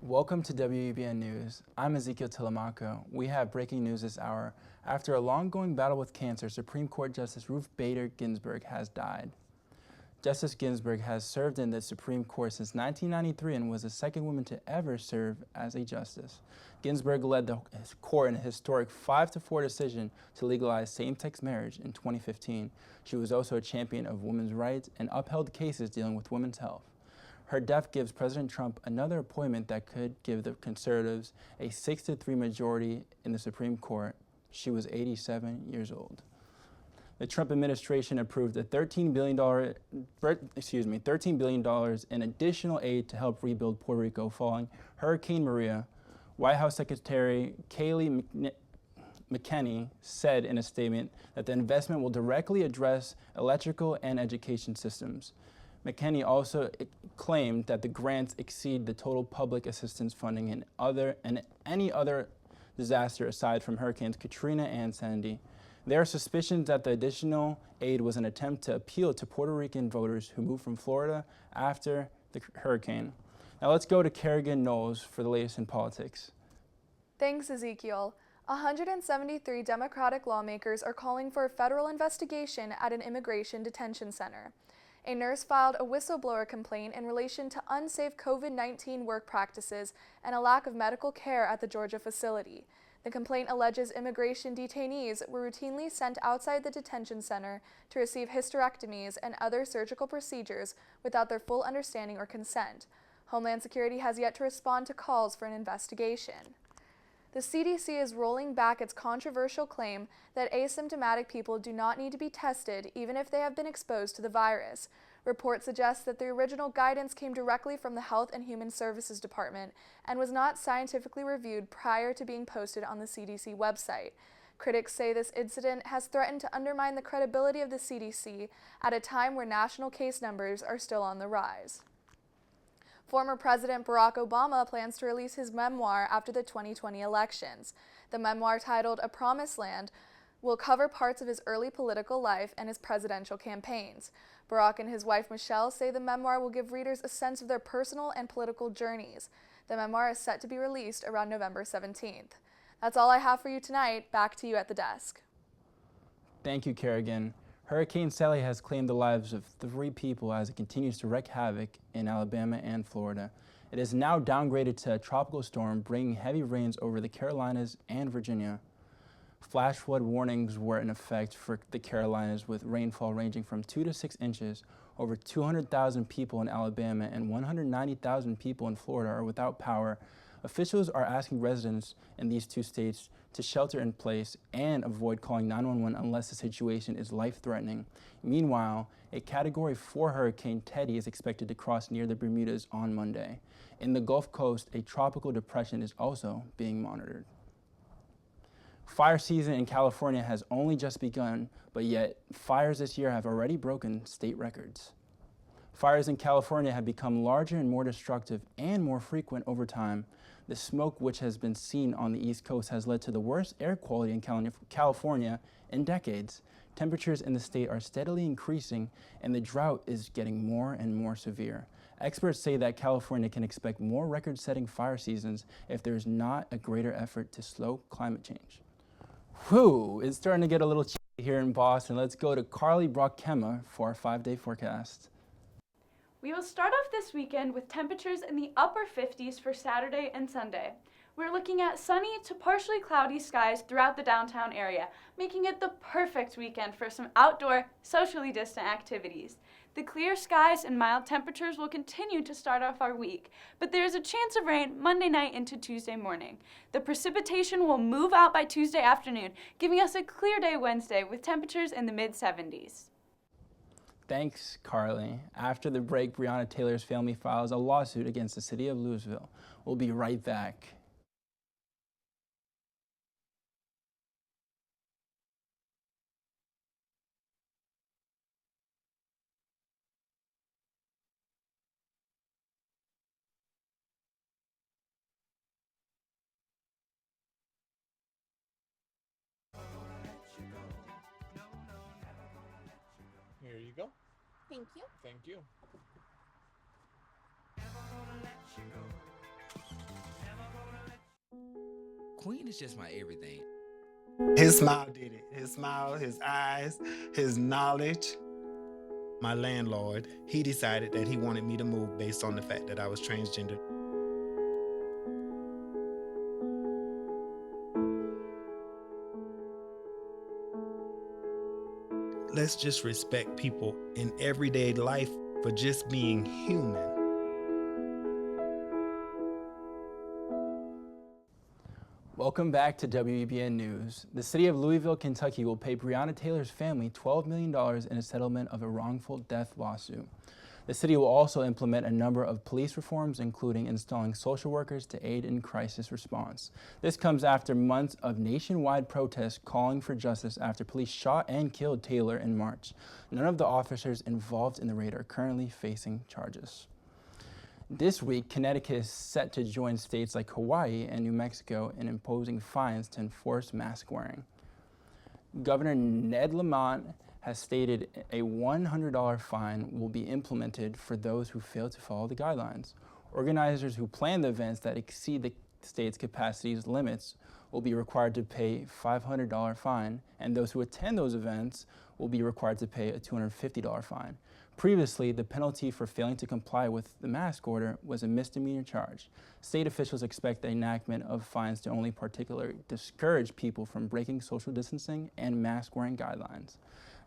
Welcome to WEBN News. I'm Ezekiel Telemaco. We have breaking news this hour. After a long-going battle with cancer, Supreme Court Justice Ruth Bader Ginsburg has died. Justice Ginsburg has served in the Supreme Court since 1993 and was the second woman to ever serve as a justice. Ginsburg led the court in a historic 5-4 decision to legalize same-sex marriage in 2015. She was also a champion of women's rights and upheld cases dealing with women's health. Her death gives President Trump another appointment that could give the conservatives a 6-3 majority in the Supreme Court. She was 87 years old. The Trump administration approved a $13 billion in additional aid to help rebuild Puerto Rico following Hurricane Maria. White House Secretary Kayleigh McEnany said in a statement that the investment will directly address electrical and education systems. McEnany also claimed that the grants exceed the total public assistance funding in any other disaster aside from Hurricanes Katrina and Sandy. There are suspicions that the additional aid was an attempt to appeal to Puerto Rican voters who moved from Florida after the hurricane. Now let's go to Kerrigan Knowles for the latest in politics. Thanks, Ezekiel. 173 Democratic lawmakers are calling for a federal investigation at an immigration detention center. A nurse filed a whistleblower complaint in relation to unsafe COVID-19 work practices and a lack of medical care at the Georgia facility. The complaint alleges immigration detainees were routinely sent outside the detention center to receive hysterectomies and other surgical procedures without their full understanding or consent. Homeland Security has yet to respond to calls for an investigation. The CDC is rolling back its controversial claim that asymptomatic people do not need to be tested even if they have been exposed to the virus. Reports suggest that the original guidance came directly from the Health and Human Services Department and was not scientifically reviewed prior to being posted on the CDC website. Critics say this incident has threatened to undermine the credibility of the CDC at a time where national case numbers are still on the rise. Former President Barack Obama plans to release his memoir after the 2020 elections. The memoir, titled A Promised Land, will cover parts of his early political life and his presidential campaigns. Barack and his wife Michelle say the memoir will give readers a sense of their personal and political journeys. The memoir is set to be released around November 17th. That's all I have for you tonight. Back to you at the desk. Thank you, Kerrigan. Hurricane Sally has claimed the lives of 3 people as it continues to wreak havoc in Alabama and Florida. It is now downgraded to a tropical storm, bringing heavy rains over the Carolinas and Virginia. Flash flood warnings were in effect for the Carolinas, with rainfall ranging from 2 to 6 inches. Over 200,000 people in Alabama and 190,000 people in Florida are without power. Officials are asking residents in these 2 states to shelter in place and avoid calling 911 unless the situation is life-threatening. Meanwhile, a Category 4 Hurricane Teddy is expected to cross near the Bermudas on Monday. In the Gulf Coast, a tropical depression is also being monitored. Fire season in California has only just begun, but yet fires this year have already broken state records. Fires in California have become larger and more destructive and more frequent over time. The smoke, which has been seen on the East Coast, has led to the worst air quality in California in decades. Temperatures in the state are steadily increasing, and the drought is getting more and more severe. Experts say that California can expect more record-setting fire seasons if there is not a greater effort to slow climate change. Whew, it's starting to get a little chilly here in Boston. Let's go to Carly Brockema for our 5-day forecast. We will start off this weekend with temperatures in the upper 50s for Saturday and Sunday. We're looking at sunny to partially cloudy skies throughout the downtown area, making it the perfect weekend for some outdoor, socially distant activities. The clear skies and mild temperatures will continue to start off our week, but there is a chance of rain Monday night into Tuesday morning. The precipitation will move out by Tuesday afternoon, giving us a clear day Wednesday with temperatures in the mid-70s. Thanks, Carly. After the break, Breonna Taylor's family files a lawsuit against the city of Louisville. We'll be right back. Here you go. Thank you. Thank you. Queen is just my everything. His smile did it. His smile, his eyes, his knowledge. My landlord, he decided that he wanted me to move based on the fact that I was transgender. Let's just respect people in everyday life for just being human. Welcome back to WEBN News. The city of Louisville, Kentucky will pay Breonna Taylor's family $12 million in a settlement of a wrongful death lawsuit. The city will also implement a number of police reforms, including installing social workers to aid in crisis response. This comes after months of nationwide protests calling for justice after police shot and killed Taylor in March. None of the officers involved in the raid are currently facing charges. This week, Connecticut is set to join states like Hawaii and New Mexico in imposing fines to enforce mask wearing. Governor Ned Lamont has stated a $100 fine will be implemented for those who fail to follow the guidelines. Organizers who plan the events that exceed the state's capacity's limits will be required to pay a $500 fine, and those who attend those events will be required to pay a $250 fine. Previously, the penalty for failing to comply with the mask order was a misdemeanor charge. State officials expect the enactment of fines to only particularly discourage people from breaking social distancing and mask-wearing guidelines.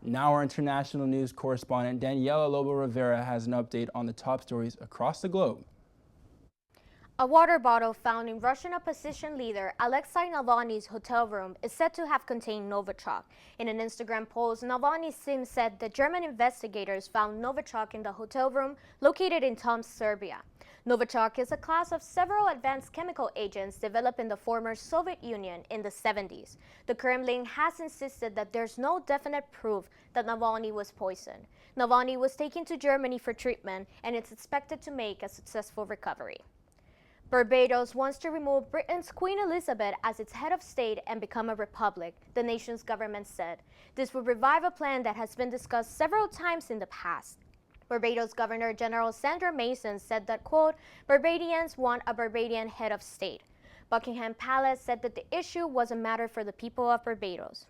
Now our international news correspondent Daniela Lobo-Rivera has an update on the top stories across the globe. A water bottle found in Russian opposition leader Alexei Navalny's hotel room is said to have contained Novichok. In an Instagram post, Navalny's team said that German investigators found Novichok in the hotel room located in Tomsk, Serbia. Novichok is a class of several advanced chemical agents developed in the former Soviet Union in the 70s. The Kremlin has insisted that there's no definite proof that Navalny was poisoned. Navalny was taken to Germany for treatment and is expected to make a successful recovery. Barbados wants to remove Britain's Queen Elizabeth as its head of state and become a republic, the nation's government said. This would revive a plan that has been discussed several times in the past. Barbados Governor General Sandra Mason said that, quote, Barbadians want a Barbadian head of state. Buckingham Palace said that the issue was a matter for the people of Barbados.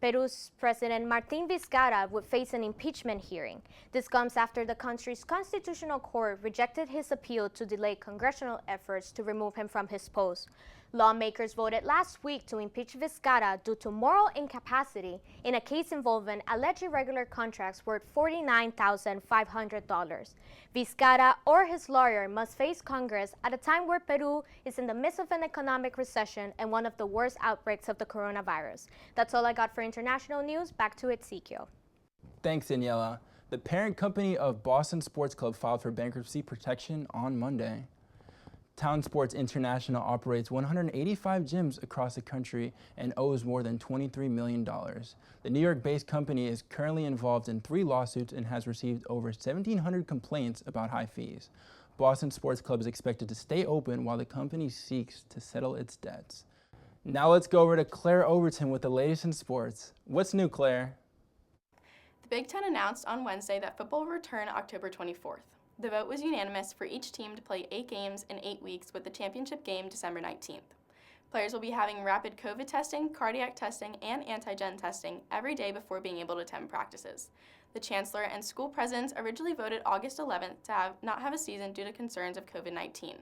Peru's President Martín Vizcarra would face an impeachment hearing. This comes after the country's constitutional court rejected his appeal to delay congressional efforts to remove him from his post. Lawmakers voted last week to impeach Vizcarra due to moral incapacity in a case involving alleged irregular contracts worth $49,500. Vizcarra or his lawyer must face Congress at a time where Peru is in the midst of an economic recession and one of the worst outbreaks of the coronavirus. That's all I got for international news. Back to Ezekiel. Thanks, Daniela. The parent company of Boston Sports Club filed for bankruptcy protection on Monday. Town Sports International operates 185 gyms across the country and owes more than $23 million. The New York-based company is currently involved in 3 lawsuits and has received over 1,700 complaints about high fees. Boston Sports Club is expected to stay open while the company seeks to settle its debts. Now let's go over to Claire Overton with the latest in sports. What's new, Claire? The Big Ten announced on Wednesday that football will return October 24th. The vote was unanimous for each team to play 8 games in 8 weeks, with the championship game December 19th. Players will be having rapid COVID testing, cardiac testing, and antigen testing every day before being able to attend practices. The chancellor and school presidents originally voted August 11th to not have a season due to concerns of COVID-19.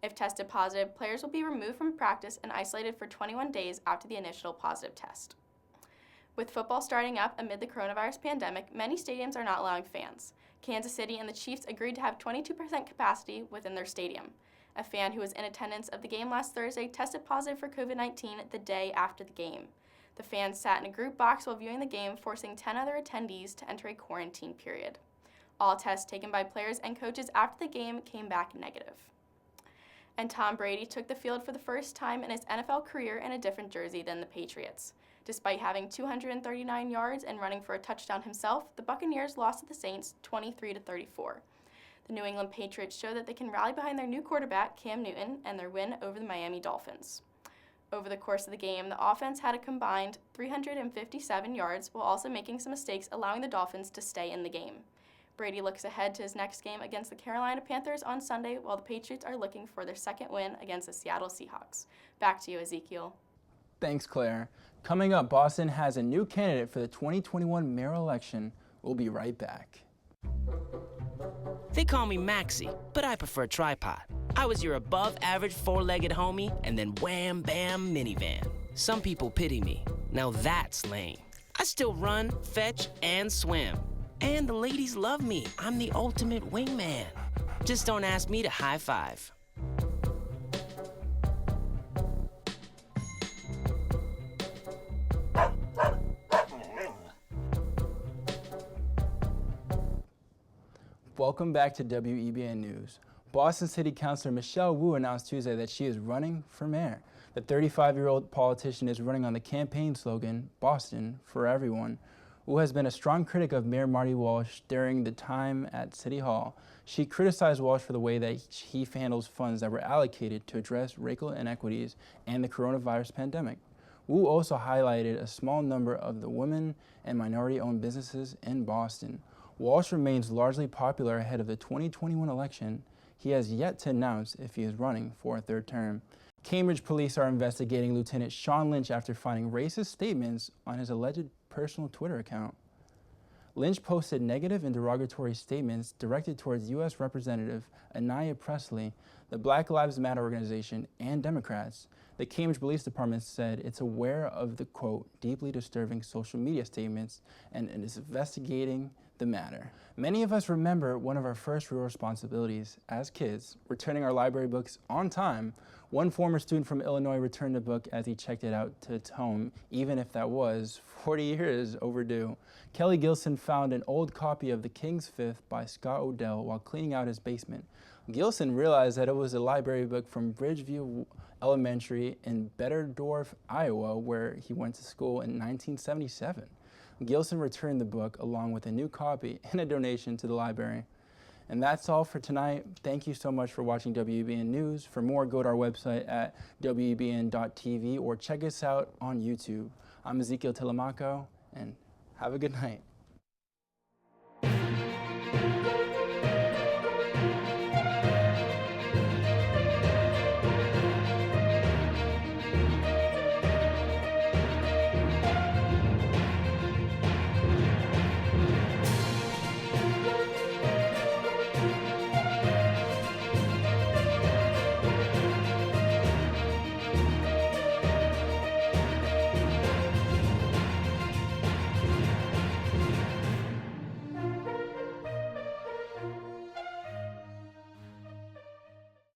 If tested positive, players will be removed from practice and isolated for 21 days after the initial positive test. With football starting up amid the coronavirus pandemic, many stadiums are not allowing fans. Kansas City and the Chiefs agreed to have 22% capacity within their stadium. A fan who was in attendance of the game last Thursday tested positive for COVID-19 the day after the game. The fans sat in a group box while viewing the game, forcing 10 other attendees to enter a quarantine period. All tests taken by players and coaches after the game came back negative. And Tom Brady took the field for the first time in his NFL career in a different jersey than the Patriots. Despite having 239 yards and running for a touchdown himself, the Buccaneers lost to the Saints 23-34. The New England Patriots show that they can rally behind their new quarterback, Cam Newton, and their win over the Miami Dolphins. Over the course of the game, the offense had a combined 357 yards while also making some mistakes, allowing the Dolphins to stay in the game. Brady looks ahead to his next game against the Carolina Panthers on Sunday, while the Patriots are looking for their second win against the Seattle Seahawks. Back to you, Ezekiel. Thanks, Claire. Coming up, Boston has a new candidate for the 2021 mayoral election. We'll be right back. They call me Maxie, but I prefer tripod. I was your above-average four-legged homie, and then wham, bam, minivan. Some people pity me. Now that's lame. I still run, fetch, and swim. And the ladies love me. I'm the ultimate wingman. Just don't ask me to high five. Welcome back to WEBN News. Boston City Councilor Michelle Wu announced Tuesday that she is running for mayor. The 35-year-old politician is running on the campaign slogan, Boston for Everyone. Wu has been a strong critic of Mayor Marty Walsh during the time at City Hall. She criticized Walsh for the way that he handles funds that were allocated to address racial inequities and the coronavirus pandemic. Wu also highlighted a small number of the women and minority-owned businesses in Boston. Walsh remains largely popular ahead of the 2021 election. He has yet to announce if he is running for a third term. Cambridge police are investigating Lieutenant Sean Lynch after finding racist statements on his alleged personal Twitter account. Lynch posted negative and derogatory statements directed towards U.S. Representative Anaya Presley, the Black Lives Matter organization, and Democrats. The Cambridge Police Department said it's aware of the, quote, deeply disturbing social media statements and is investigating the matter. Many of us remember one of our first real responsibilities as kids, returning our library books on time. One former student from Illinois returned a book as he checked it out to its home, even if that was 40 years overdue. Kelly Gilson found an old copy of The King's Fifth by Scott Odell while cleaning out his basement. Gilson realized that it was a library book from Bridgeview Elementary in Betterdorf, Iowa, where he went to school in 1977. Gilson returned the book along with a new copy and a donation to the library. And that's all for tonight. Thank you so much for watching WEBN News. For more, go to our website at WEBN.TV or check us out on YouTube. I'm Ezekiel Telemaco, and have a good night.